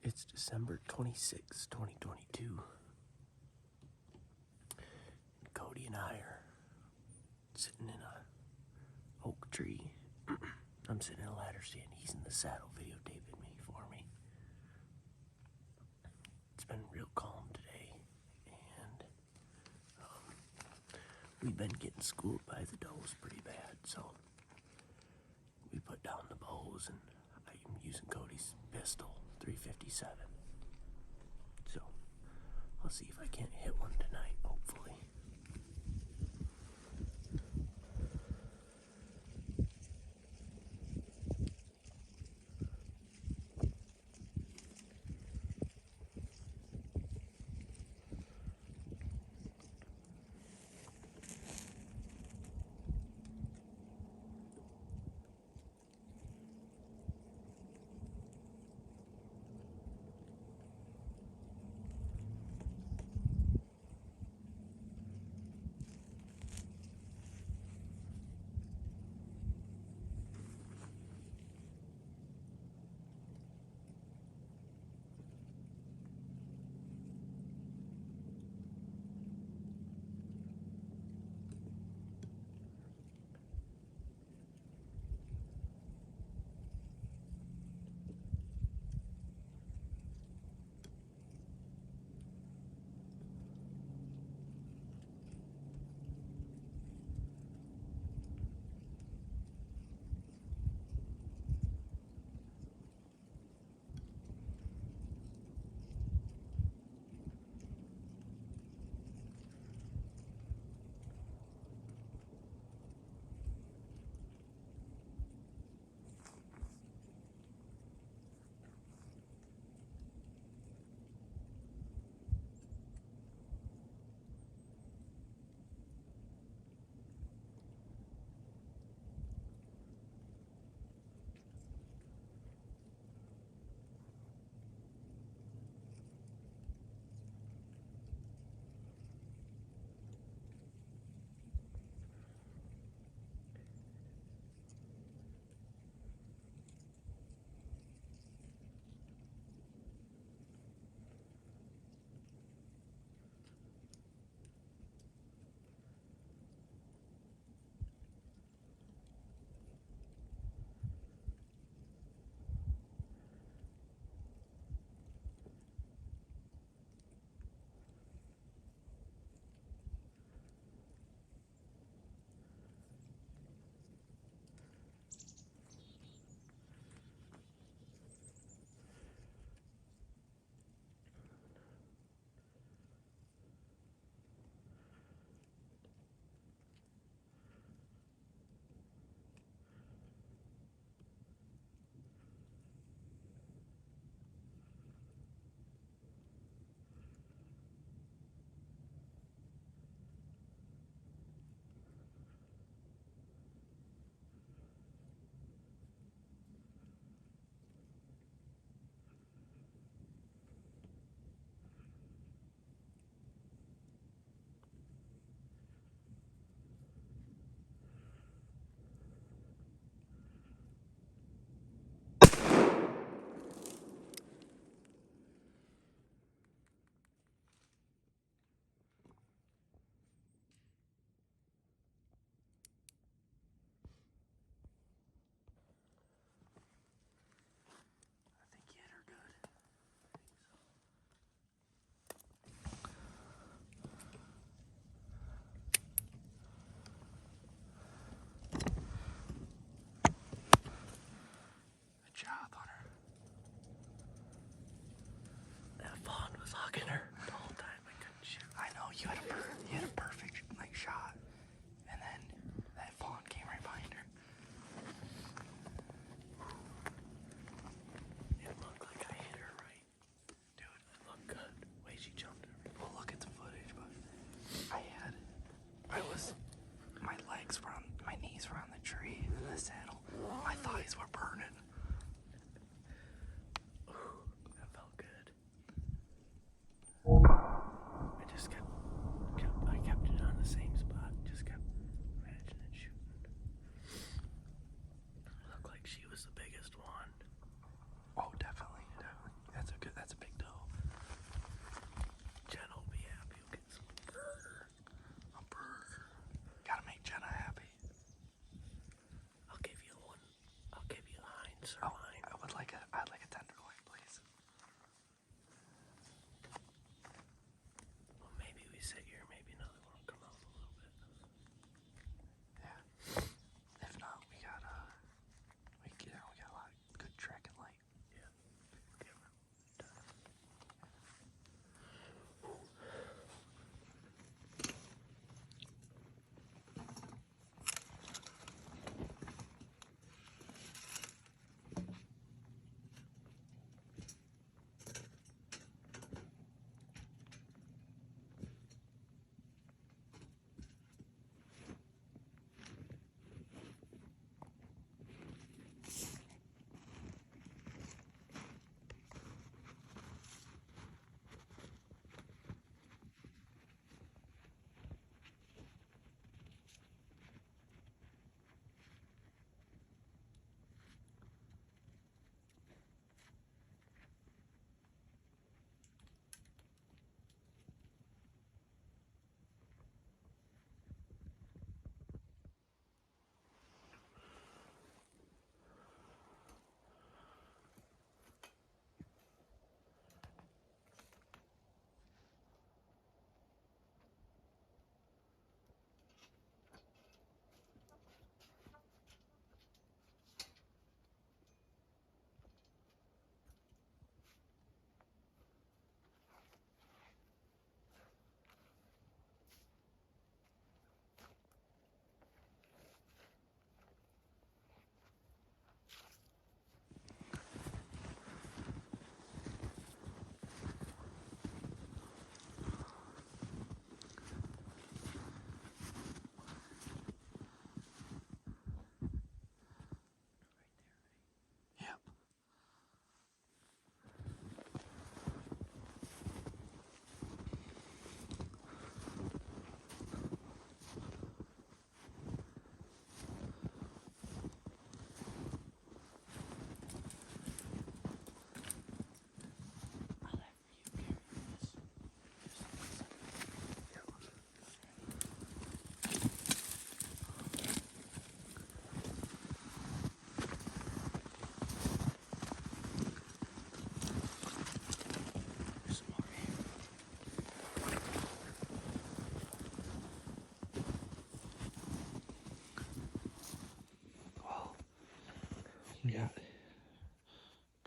It's December 26, 2022. Cody and I are sitting in a oak tree. I'm sitting in a ladder stand. He's in the saddle videotaping me for me. It's been real calm today, and we've been getting schooled by the does pretty bad, so we put down the bows, and I'm using Cody's pistol, 357. So I'll see if I can't hit one tonight, hopefully.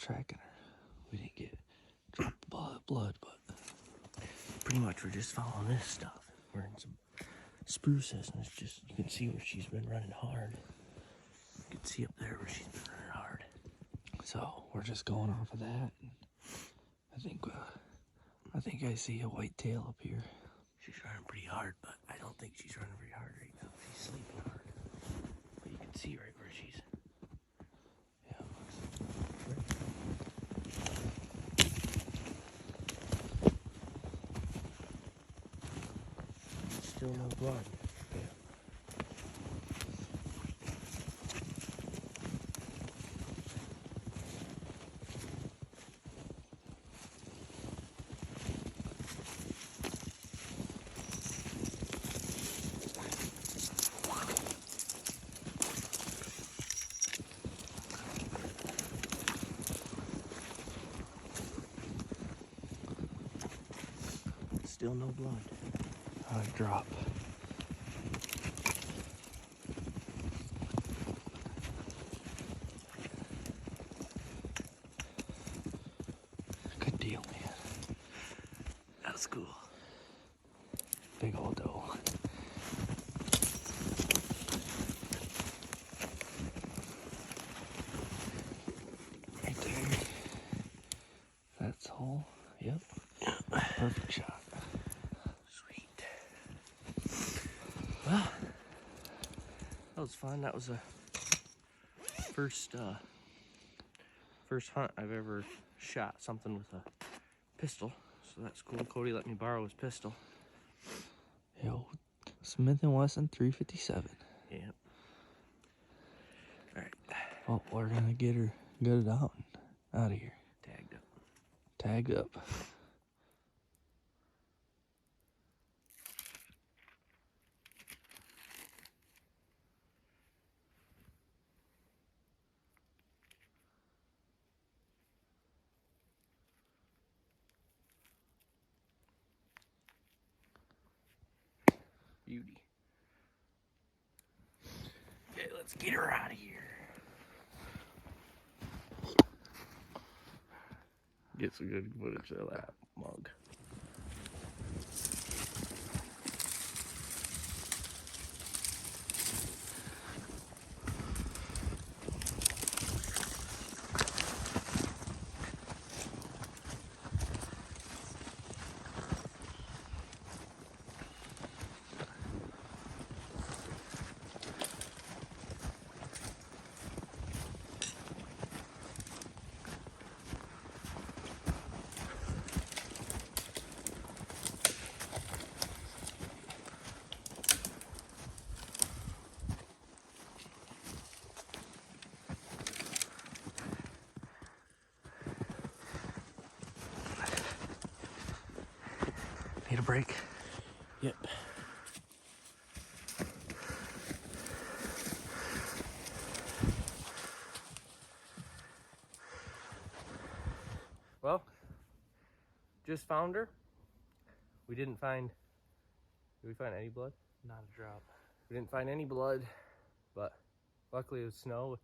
tracking her. We didn't get drop blood, but pretty much we're just following this stuff. We're in some spruces, and it's just, you can see where she's been running hard. You can see up there where she's been running hard. So we're just going off of that. I think I see a white tail up here. She's running pretty hard, but I don't think she's running very hard right now. She's sleeping hard. But you can see right where she's. Yeah. Still no blood. Still no blood. Drop. Good deal, man. That's cool. Big old doe. Right there. That's all. Yep. Perfect shot. Sweet. Well, that was fun. That was a first hunt I've ever shot something with a pistol. So that's cool. Cody let me borrow his pistol. Yo, Smith & Wesson 357. Yeah. All right. Well, we're gonna get it out of here. Tagged up. Tagged up. Beauty. Okay, let's get her out of here. Get some good footage of that mug. Need a break? Yep. Well, just found her. We didn't find. Did we find any blood? Not a drop. We didn't find any blood, but luckily it was snow,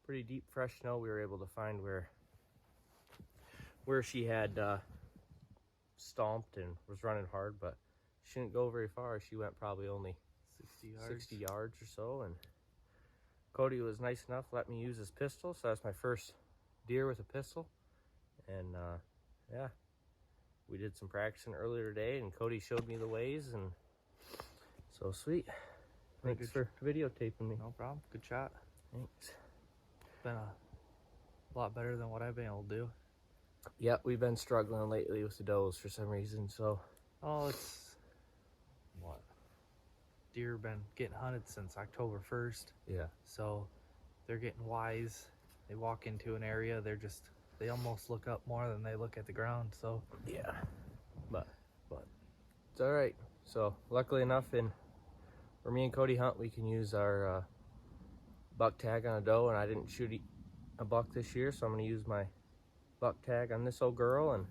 pretty deep, fresh snow. We were able to find where she had stomped and was running hard, but she didn't go very far. She went probably only 60 yards or so, and Cody was nice enough to let me use his pistol, so that's my first deer with a pistol. And yeah, we did some practicing earlier today, and Cody showed me the ways, and so sweet. Thanks for videotaping me. No problem. Good shot. Thanks. Been a lot better than what I've been able to do. Yeah, we've been struggling lately with the does for some reason, so. Oh, it's what? Deer been getting hunted since October 1st. Yeah. So they're getting wise. They walk into an area, they almost look up more than they look at the ground. So yeah, but it's all right. So luckily enough, where me and Cody hunt, we can use our buck tag on a doe, and I didn't shoot a buck this year, so I'm going to use my buck tag on this old girl, and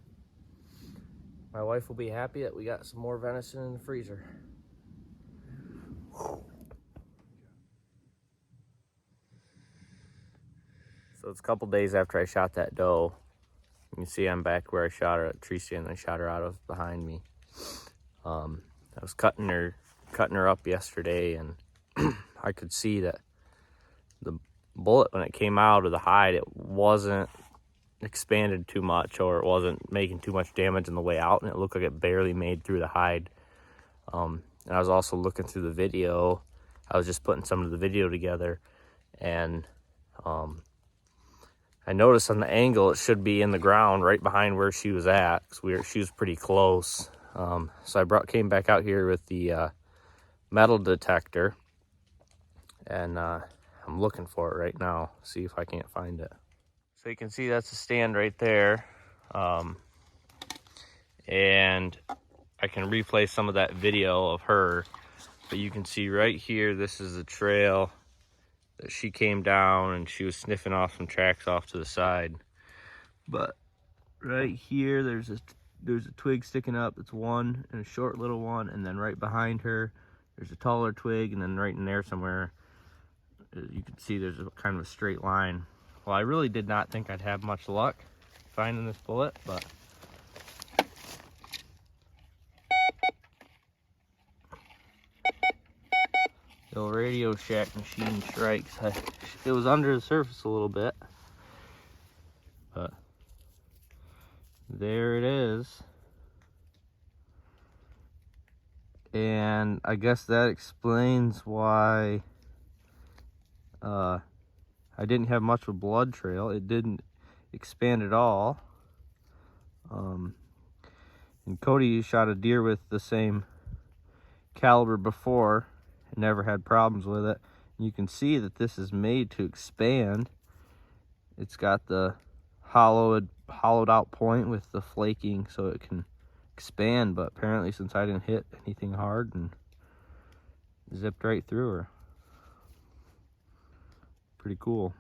my wife will be happy that we got some more venison in the freezer. So it's a couple days after I shot that doe. You can see I'm back where I shot her at tree stand. I shot her out of behind me. I was cutting her up yesterday, and I could see that the bullet, when it came out of the hide, it wasn't expanded too much, or it wasn't making too much damage on the way out, and it looked like it barely made through the hide. And I was also looking through the video. I was just putting some of the video together, and I noticed on the angle it should be in the ground right behind where she was at, because she was pretty close. So I came back out here with the metal detector, and I'm looking for it right now, see if I can't find it. So you can see that's a stand right there, and I can replay some of that video of her, but you can see right here, this is the trail that she came down, and she was sniffing off some tracks off to the side. But right here, there's a twig sticking up. It's one, and a short little one, and then right behind her, there's a taller twig, and then right in there somewhere, you can see there's a kind of a straight line. Well, I really did not think I'd have much luck finding this bullet, but the old Radio Shack machine strikes. It was under the surface a little bit, but there it is. And I guess that explains why I didn't have much of a blood trail. It didn't expand at all. And Cody shot a deer with the same caliber before and never had problems with it. And you can see that this is made to expand. It's got the hollowed out point with the flaking so it can expand, but apparently since I didn't hit anything hard, and zipped right through her. Pretty cool.